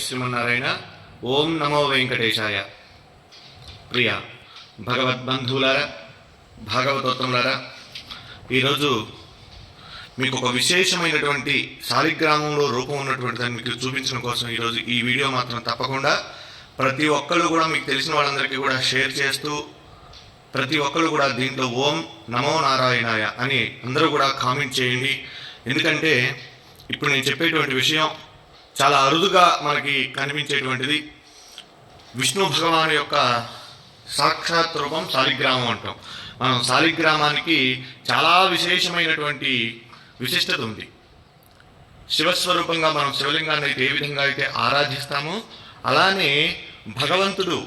శ్రీమన్నారాయణ. ఓం నమో వెంకటేశాయ. ప్రియ భగవద్బంధువులారా, భాగవతోత్తములారా, ఈరోజు మీకు ఒక విశేషమైనటువంటి శాలిగ్రామంలో రూపం ఉన్నటువంటి దాన్ని మీకు చూపించడం కోసం ఈరోజు ఈ వీడియో మాత్రం తప్పకుండా ప్రతి ఒక్కళ్ళు కూడా మీకు తెలిసిన వాళ్ళందరికీ కూడా షేర్ చేస్తూ, ప్రతి ఒక్కళ్ళు కూడా దీంట్లో ఓం నమో నారాయణాయ అని అందరూ కూడా కామెంట్ చేయండి. ఎందుకంటే ఇప్పుడు నేను చెప్పేటువంటి విషయం చాలా అరుదుగా మనకి కనిపించేటువంటిది. విష్ణు భగవాను యొక్క సాక్షాత్ రూపం శాలిగ్రామం అంటాం. మనం శాలిగ్రామానికి చాలా విశేషమైనటువంటి విశిష్టత ఉంది. శివస్వరూపంగా మనం శివలింగాన్ని అయితే ఏ విధంగా అయితే ఆరాధిస్తామో, అలానే భగవంతుడు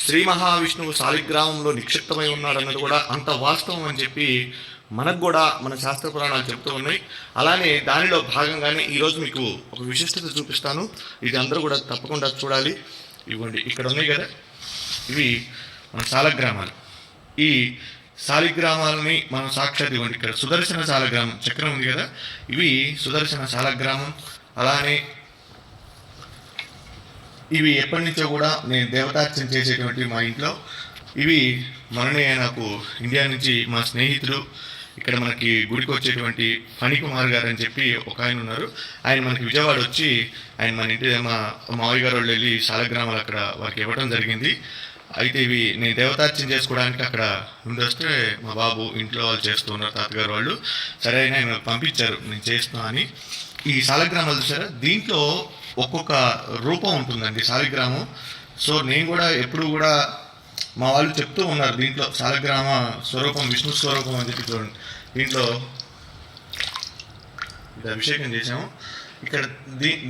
శ్రీ మహావిష్ణువు శాలిగ్రామంలో నిక్షిప్తమై ఉన్నాడన్నది కూడా అంత వాస్తవం అని చెప్పి మనకు కూడా మన శాస్త్ర పురాణాలు చెప్తూ ఉన్నాయి. అలానే దానిలో భాగంగానే ఈరోజు మీకు ఒక విశిష్టత చూపిస్తాను. ఇది అందరూ కూడా తప్పకుండా చూడాలి. ఇవ్వండి, ఇక్కడ ఉన్నాయి కదా, ఇవి మన శాలగ్రామాలు. ఈ శాలిగ్రామాలని మనం సాక్షాత్ ఇవ్వండి. ఇక్కడ సుదర్శన శాలగ్రామం చక్రం ఉంది కదా, ఇవి సుదర్శన శాలగ్రామం. అలానే ఇవి ఎప్పటి నుంచో కూడా నేను దేవతార్చన చేసేటువంటి మా ఇంట్లో ఇవి మొన్ననే నాకు ఇండియా నుంచి మా స్నేహితుడు, ఇక్కడ మనకి గుడికి వచ్చేటువంటి ఫణికుమార్ గారు అని చెప్పి ఒక ఆయన ఉన్నారు. ఆయన మనకి విజయవాడ వచ్చి ఆయన మన ఇంటి మా మావయ్య గారు వాళ్ళు వెళ్ళి శాలగ్రామాలు అక్కడ వారికి ఇవ్వడం జరిగింది. అయితే ఇవి నేను దేవతార్చన చేసుకోవడానికి అక్కడ ముందు వస్తే మా బాబు ఇంట్లో వాళ్ళు చేస్తూ ఉన్నారు, తాతగారు వాళ్ళు. సరే ఆయన పంపించారు, నేను చేస్తున్నా అని. ఈ శాలగ్రామాలు చూసారా, దీంట్లో ఒక్కొక్క రూపం ఉంటుందండి శాలిగ్రామం. సో నేను కూడా ఎప్పుడు కూడా మా వాళ్ళు చెప్తూ ఉన్నారు, దీంట్లో శాలగ్రామ స్వరూపం విష్ణు స్వరూపం అని చెప్పి చూడండి. దీంట్లో ఇది అభిషేకం చేసాము. ఇక్కడ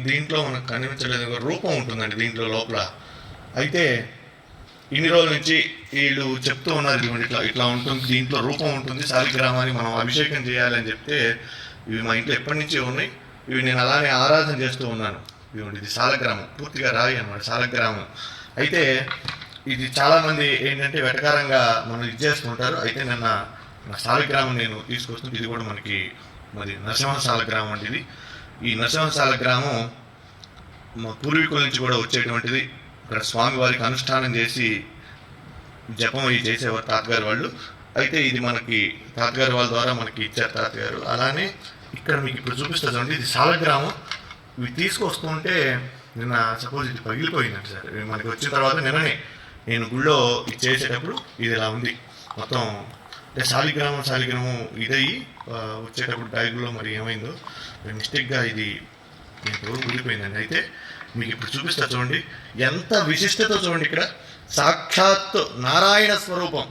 దీంట్లో మనకు కనిపించలేదు ఒక రూపం ఉంటుందండి దీంట్లో లోపల. అయితే ఇన్ని రోజుల నుంచి వీళ్ళు చెప్తూ ఉన్నారు, ఇట్లా ఇట్లా ఉంటుంది, దీంట్లో రూపం ఉంటుంది, శాలిగ్రామాన్ని మనం అభిషేకం చేయాలని చెప్తే ఇవి మా ఇంట్లో ఎప్పటి నుంచి ఉన్నాయి. ఇవి నేను అలానే ఆరాధన చేస్తూ ఉన్నాను. ఇవ్వండి, ఇది శాలగ్రామం, పూర్తిగా రాయి అన్నమాట శాలగ్రామం. అయితే ఇది చాలామంది ఏంటంటే వెటకారంగా మనం ఇది చేస్తుంటారు. అయితే నిన్న నా శాలగ్రామం నేను తీసుకొస్తుంది. ఇది కూడా మనకి మరి నరసింహ శాలగ్రామం అండి. ఇది ఈ నరసింహ శాలగ్రామం మా పూర్వీకుల నుంచి కూడా వచ్చేటువంటిది. ఇక్కడ స్వామివారికి అనుష్ఠానం చేసి జపం అవి చేసేవారు తాతగారు వాళ్ళు. అయితే ఇది మనకి తాతగారు వాళ్ళ ద్వారా మనకి ఇచ్చారు తాతగారు. అలానే ఇక్కడ మీకు ఇప్పుడు చూపిస్తుంది, ఇది శాలగ్రామం. ఇవి తీసుకొస్తుంటే నిన్న సపోజ్ ఇది పగిలిపోయిందండి సార్. మనకి వచ్చిన తర్వాత నిన్ననే నేను గుళ్ళో ఇది చేసేటప్పుడు ఇది ఇలా ఉంది మొత్తం. అంటే శాలిగ్రామం ఇదయ్యి వచ్చేటప్పుడు బ్యాగులో మరి ఏమైందో మిస్టేక్గా ఇది ఇప్పుడు ఊడిపోయిందండి. అయితే మీకు ఇప్పుడు చూపిస్తా చూడండి, ఎంత విశిష్టత చూడండి. ఇక్కడ సాక్షాత్ నారాయణ స్వరూపం.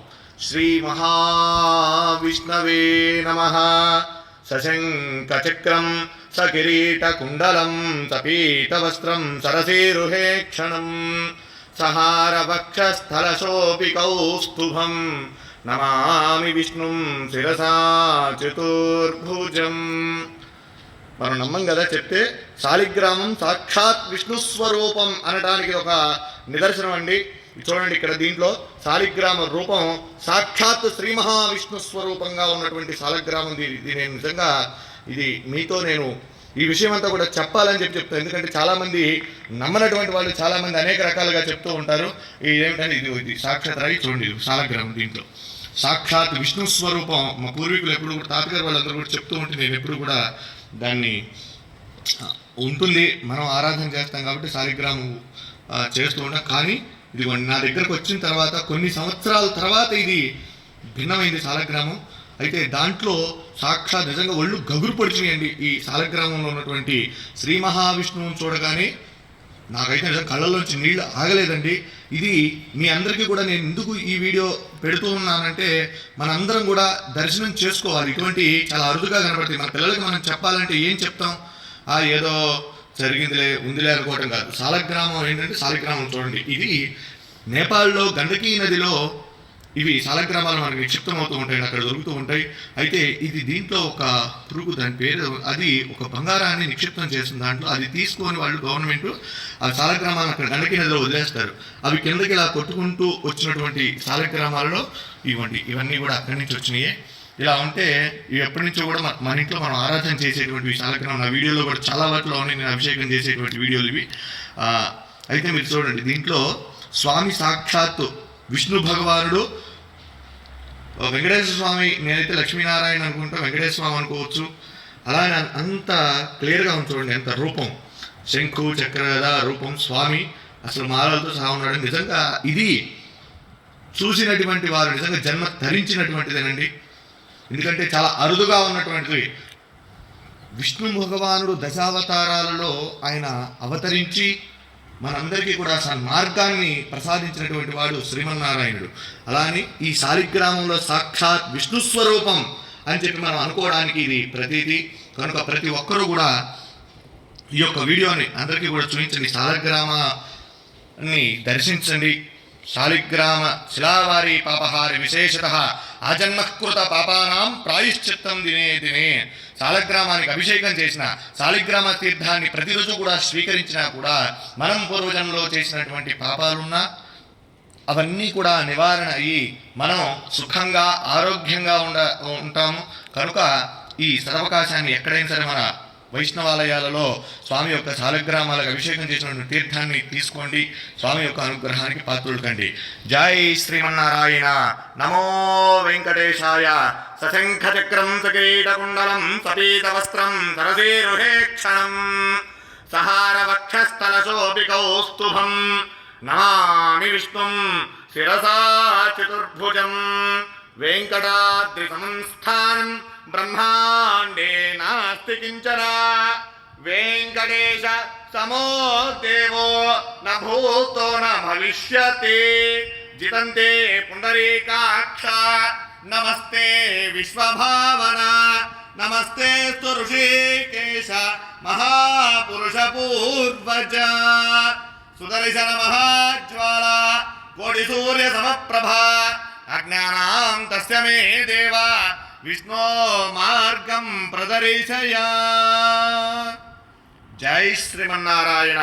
శ్రీ మహావిష్ణవే నమః. సశంఖచక్రం సకిరీటకుండలం సపీతవస్త్రం సరసీరుహే క్షణం సహారవక్షస్థలశోపి కౌస్తుభం నమామి విష్ణుం శిరసా చతుర్భుజం. మనం నమ్మం కదా చెప్తే. శాలిగ్రామం సాక్షాత్ విష్ణు స్వరూపం అనడానికి ఒక నిదర్శనం అండి. చూడండి, ఇక్కడ దీంట్లో శాలిగ్రామ రూపం సాక్షాత్ శ్రీ మహావిష్ణు స్వరూపంగా ఉన్నటువంటి శాలగ్రామం. ఇది నేను నిజంగా ఇది మీతో నేను ఈ విషయం అంతా కూడా చెప్పాలని చెప్తాను. ఎందుకంటే చాలామంది నమ్మనటువంటి వాళ్ళు చాలామంది అనేక రకాలుగా చెప్తూ ఉంటారు. ఇదేమిటంటే ఇది సాక్షాత్ రాయి చూడండి, శాలగ్రామం దీంట్లో సాక్షాత్ విష్ణు స్వరూపం. మా పూర్వీకులు ఎప్పుడు కూడా తాతగారు వాళ్ళందరూ కూడా చెప్తూ ఉంటే నేను ఎప్పుడు కూడా దాన్ని ఉంటుంది, మనం ఆరాధన చేస్తాం కాబట్టి శాలిగ్రామం చేస్తూ ఉంటాం. కానీ ఇది నా దగ్గరకు వచ్చిన తర్వాత కొన్ని సంవత్సరాల తర్వాత ఇది భిన్నమైంది శాలగ్రామం. అయితే దాంట్లో సాక్షాత్ నిజంగా ఒళ్ళు గగురు పొడిచినాయండి. ఈ శాలగ్రామంలో ఉన్నటువంటి శ్రీ మహావిష్ణువుని చూడగానే నాకైతే నిజంగా కళ్ళల్లోంచి నీళ్ళు ఆగలేదండి. ఇది మీ అందరికీ కూడా నేను ఎందుకు ఈ వీడియో పెడుతూ ఉన్నానంటే మనందరం కూడా దర్శనం చేసుకోవాలి. ఇటువంటి చాలా అరుదుగా కనబడుతుంది. మన పిల్లలకి మనం చెప్పాలంటే ఏం చెప్తాం, ఏదో జరిగిందిలే ఉందిలే అనుకోవటం కాదు. శాలగ్రామం ఏంటంటే శాలిగ్రామం చూడండి, ఇది నేపాల్లో గండకీ నదిలో ఇవి శాలగ్రామాలు మనకు నిక్షిప్తమవుతూ ఉంటాయి, అక్కడ దొరుకుతూ ఉంటాయి. అయితే ఇది దీంట్లో ఒక పురుగు, దాని పేరు, అది ఒక బంగారాన్ని నిక్షిప్తం చేసిన దాంట్లో అది తీసుకొని వాళ్ళు గవర్నమెంట్ ఆ శాలగ్రామాలను అక్కడ గండకీ నదిలో వదిలేస్తారు. అవి కిందకి ఇలా కొట్టుకుంటూ వచ్చినటువంటి శాలగ్రామాలలో ఇవ్వండి, ఇవన్నీ కూడా అక్కడి నుంచి వచ్చినాయే. ఇలా ఉంటే ఇవి ఎప్పటి నుంచో కూడా మన ఇంట్లో మనం ఆరాధన చేసేటువంటి శాలగ్రామం నా వీడియోలో కూడా చాలా వాటిలో ఉన్నాయి, నేను అభిషేకం చేసేటువంటి వీడియోలు ఇవి. అయితే మీరు చూడండి, దీంట్లో స్వామి సాక్షాత్తు విష్ణు భగవానుడు, వెంకటేశ్వర స్వామి, నేనైతే లక్ష్మీనారాయణ అనుకుంటా, వెంకటేశ్వర స్వామి అనుకోవచ్చు. అలానే అంత క్లియర్గా ఉంది చూడండి, ఎంత రూపం, శంఖు చక్రగద రూపం, స్వామి అసలు మాలలతో సహా ఉన్నాడు. నిజంగా ఇది చూసినటువంటి వారు నిజంగా జన్మ ధరించినటువంటిదేనండి. ఎందుకంటే చాలా అరుదుగా ఉన్నటువంటిది. విష్ణు భగవానుడు దశావతారాలలో ఆయన అవతరించి మనందరికీ కూడా మార్గాన్ని ప్రసాదించినటువంటి వాడు శ్రీమన్నారాయణుడు. అలానే ఈ శాలిగ్రామంలో సాక్షాత్ విష్ణు స్వరూపం అని చెప్పి మనం అనుకోవడానికి ఇది ప్రతీది. కనుక ప్రతి ఒక్కరూ కూడా ఈ యొక్క వీడియోని అందరికీ కూడా చూపించండి, శాలిగ్రామాన్ని దర్శించండి. శాలిగ్రామ శిలావారి పాపహారి విశేషతః ఆజన్మకృత పాపానాం ప్రాయశ్చిత్తం దినే దినే. శాలిగ్రామానికి అభిషేకం చేసిన, శాలిగ్రామ తీర్థాన్ని ప్రతిరోజు కూడా స్వీకరించినా కూడా మనం పూర్వజన్మలో చేసినటువంటి పాపాలున్నా అవన్నీ కూడా నివారణ అయ్యి మనం సుఖంగా ఆరోగ్యంగా ఉంటాము. కనుక ఈ సదవకాశాన్ని ఎక్కడైనా సరే మన వైష్ణవాలయాలలో స్వామి యొక్క శాలిగ్రామాలకు అభిషేకం చేసినటువంటి తీర్థాన్ని తీసుకోండి, స్వామి యొక్క అనుగ్రహానికి పాత్రులు కండి. జై శ్రీమన్నారాయణ. నమో వెంకటేశాయ. సశంఖచక్రం సకిరీటకుండలం సపీతవస్త్రం సరసేరుహేక్షణం సహారవక్షస్థలశోభి కౌస్తుభం నమామి విష్ణుం శిరసా చతుర్భుజం. వెంకటాద్రి సంస్థానం బ్రహ్మాండే నాస్తి కించన. వెంకటేశ సమో దేవో న భూతో న భవిష్యతి. జితంతే పుండరీకాక్ష నమస్తే విశ్వభావన. నమస్తే ఋషికేశ మహాపురుష పూర్వజ. సుదర్శన మహాజ్వాల కోటి సూర్య సమప్రభ. అజ్ఞానాం తస్య మే దేవ విష్ణో మార్గం ప్రదర్శయ. జై శ్రీమన్నారాయణ.